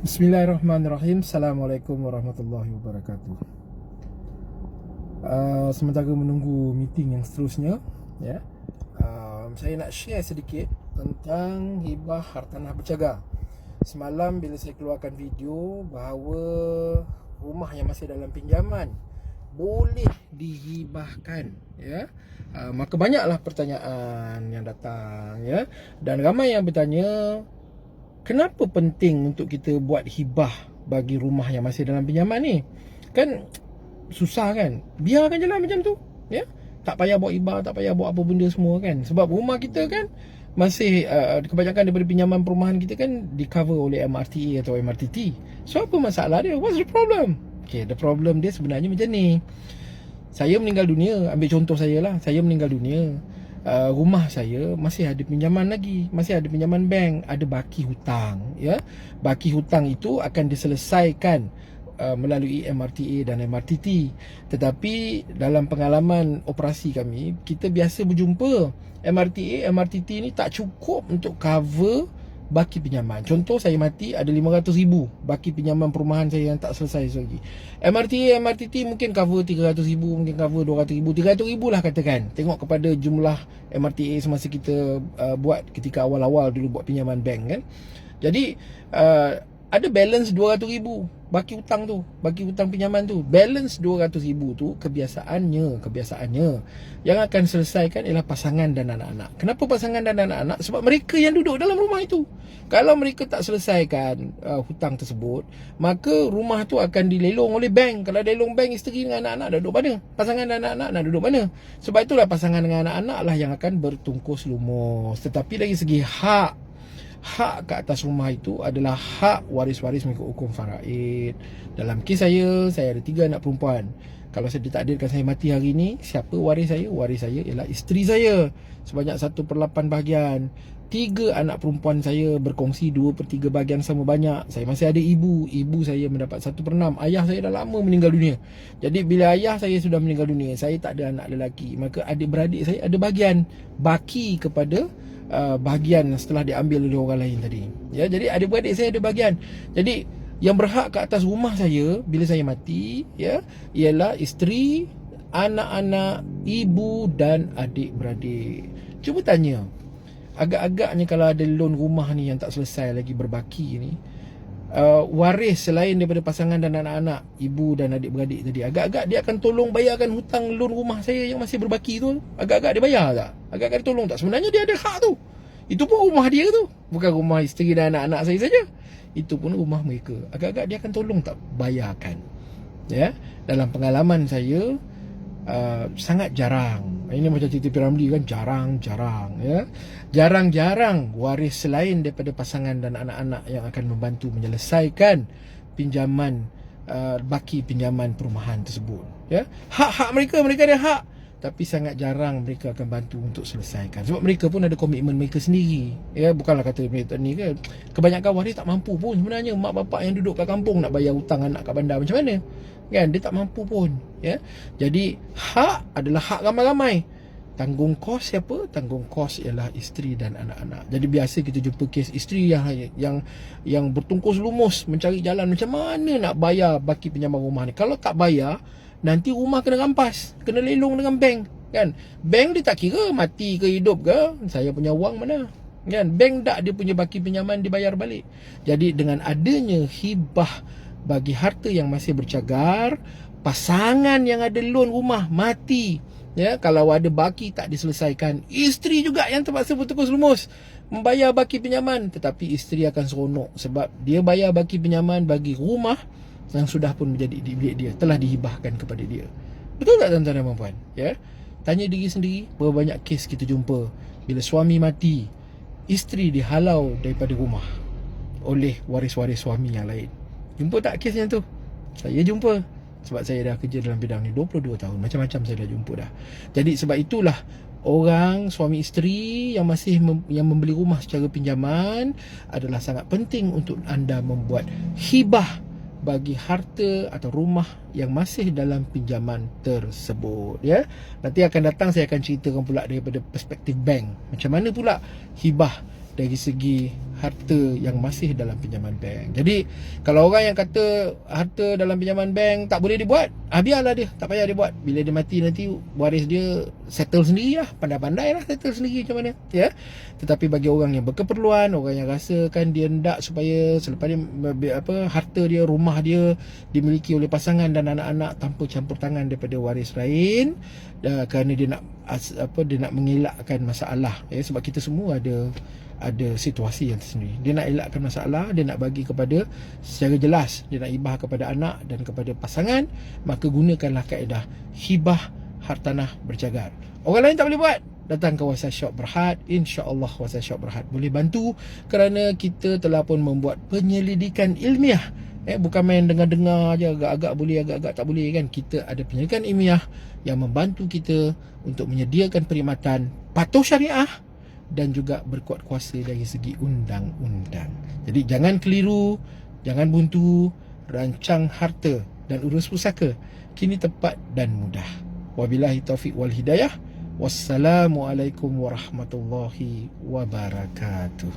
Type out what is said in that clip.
Bismillahirrahmanirrahim. Assalamualaikum warahmatullahi wabarakatuh. Sementara menunggu meeting yang seterusnya, ya, saya nak share sedikit tentang hibah hartanah bercagar. Semalam bila saya keluarkan video bahawa rumah yang masih dalam pinjaman boleh dihibahkan, ya, maka banyaklah pertanyaan yang datang, ya, dan ramai yang bertanya, kenapa penting untuk kita buat hibah bagi rumah yang masih dalam pinjaman ni? Kan susah kan? Biarkan je lah macam tu, ya. Tak payah buat hibah, tak payah buat apa benda semua kan. Sebab rumah kita kan masih kebanyakan daripada pinjaman perumahan kita kan di cover oleh MRTA atau MRTT. So apa masalah dia? What's the problem? Okay, the problem dia sebenarnya macam ni. Saya meninggal dunia, ambil contoh saya lah. Saya meninggal dunia, rumah saya masih ada pinjaman lagi, masih ada pinjaman bank, ada baki hutang, ya. Baki hutang itu akan diselesaikan melalui MRTA dan MRTT. Tetapi dalam pengalaman operasi kami, kita biasa berjumpa MRTA, MRTT ni tak cukup untuk cover baki pinjaman. Contoh, saya mati, ada 500,000 baki pinjaman perumahan saya yang tak selesai lagi. MRTA, MRTT mungkin cover 300,000, mungkin cover 200,000, 300,000 lah katakan. Tengok kepada jumlah MRTA semasa kita buat ketika awal-awal dulu buat pinjaman bank kan. Jadi ada balance 200,000 baki hutang tu, baki hutang pinjaman tu. Balance 200,000 tu kebiasaannya yang akan selesaikan ialah pasangan dan anak-anak. Kenapa pasangan dan anak-anak? Sebab mereka yang duduk dalam rumah itu. Kalau mereka tak selesaikan hutang tersebut, maka rumah tu akan dilelong oleh bank. Kalau dilelong bank, isteri dengan anak-anak dah duduk mana? Pasangan dan anak-anak nak duduk mana? Sebab itulah pasangan dengan anak-anak lah yang akan bertungkus lumus. Tetapi dari segi hak ke atas rumah itu adalah hak waris-waris mengikut hukum faraid. Dalam kes saya ada 3 anak perempuan. Kalau saya ditakdirkan saya mati hari ini, siapa waris saya? Waris saya ialah isteri saya sebanyak 1/8 bahagian. 3 anak perempuan saya berkongsi 2/3 bahagian sama banyak. Saya masih ada ibu saya mendapat 1/6. Ayah saya dah lama meninggal dunia. Jadi bila ayah saya sudah meninggal dunia, saya tak ada anak lelaki, maka adik-beradik saya ada bahagian baki kepada bahagian setelah diambil oleh orang lain tadi, ya. Jadi adik-beradik saya ada bahagian. Jadi yang berhak ke atas rumah saya bila saya mati, ya, ialah isteri, anak-anak, ibu dan adik-beradik. Cuba tanya, agak-agaknya kalau ada loan rumah ni yang tak selesai lagi berbaki ni, waris selain daripada pasangan dan anak-anak, ibu dan adik-beradik tadi, agak-agak dia akan tolong bayarkan hutang loan rumah saya yang masih berbaki tu. Agak-agak dia bayar tak? Agak-agak dia tolong tak? Sebenarnya dia ada hak tu. Itu pun rumah dia tu, bukan rumah isteri dan anak-anak saya saja. Itu pun rumah mereka. Agak-agak dia akan tolong tak bayarkan, ya. Dalam pengalaman saya, sangat jarang. Ini macam cerita Piramli kan, jarang-jarang, ya. Jarang-jarang waris selain daripada pasangan dan anak-anak yang akan membantu menyelesaikan pinjaman, baki pinjaman perumahan tersebut, ya. Hak-hak mereka ada hak, tapi sangat jarang mereka akan bantu untuk selesaikan. Sebab mereka pun ada komitmen mereka sendiri, ya. Bukanlah kata mereka ni kan, kebanyakan waris tak mampu pun sebenarnya. Mak bapak yang duduk kat kampung nak bayar hutang anak kat bandar macam mana kan? Dia tak mampu pun, ya. Jadi hak adalah hak ramai-ramai. Tanggung kos siapa? Tanggung kos ialah isteri dan anak-anak. Jadi biasa kita jumpa kes isteri yang bertungkus lumus mencari jalan macam mana nak bayar baki pinjaman rumah ni. Kalau tak bayar, nanti rumah kena rampas, kena lelong dengan bank kan. Bank dia tak kira mati ke hidup ke, saya punya wang mana kan. Bank tak dia punya baki pinjaman dibayar balik. Jadi dengan adanya hibah bagi harta yang masih bercagar, pasangan yang ada loan rumah mati, ya, kalau ada baki tak diselesaikan, isteri juga yang terpaksa bertungkus lumus membayar baki pinjaman. Tetapi isteri akan seronok sebab dia bayar baki pinjaman bagi rumah yang sudah pun menjadi milik dia, telah dihibahkan kepada dia. Betul tak tuan-tuan dan puan-puan, ya? Tanya diri sendiri, berapa banyak kes kita jumpa bila suami mati, isteri dihalau daripada rumah oleh waris-waris suami yang lain. Jumpa tak kes yang tu? Saya jumpa. Sebab saya dah kerja dalam bidang ni 22 tahun. Macam-macam saya dah jumpa dah. Jadi sebab itulah orang suami isteri yang masih yang membeli rumah secara pinjaman adalah sangat penting untuk anda membuat hibah bagi harta atau rumah yang masih dalam pinjaman tersebut, ya. Nanti akan datang saya akan ceritakan pula daripada perspektif bank, macam mana pula hibah dari segi harta yang masih dalam pinjaman bank. Jadi kalau orang yang kata harta dalam pinjaman bank tak boleh dibuat, biarlah dia, tak payah dia buat. Bila dia mati nanti waris dia settle sendiri lah, pandai-pandai lah settle sendiri macam mana, ya. Tetapi bagi orang yang berkeperluan, orang yang rasakan dia hendak supaya selepas dia harta dia, rumah dia dimiliki oleh pasangan dan anak-anak tanpa campur tangan daripada waris lain, kerana dia nak dia nak mengelakkan masalah, ya. Sebab kita semua ada situasi yang tersendiri. Dia nak elakkan masalah, dia nak bagi kepada secara jelas, dia nak hibah kepada anak dan kepada pasangan, maka gunakanlah kaedah hibah hartanah bercagar. Orang lain tak boleh buat, datang ke WhatsApp Shop Berhad. InsyaAllah WhatsApp Shop Berhad boleh bantu, kerana kita telah pun membuat penyelidikan ilmiah. Bukan main dengar-dengar je, agak-agak boleh, agak-agak tak boleh kan. Kita ada penyelidikan ilmiah yang membantu kita untuk menyediakan perkhidmatan patuh syariah dan juga berkuat kuasa dari segi undang-undang. Jadi jangan keliru, jangan buntu. Rancang harta dan urus pusaka kini tepat dan mudah. Wabillahi taufiq wal hidayah. Wassalamualaikum warahmatullahi wabarakatuh.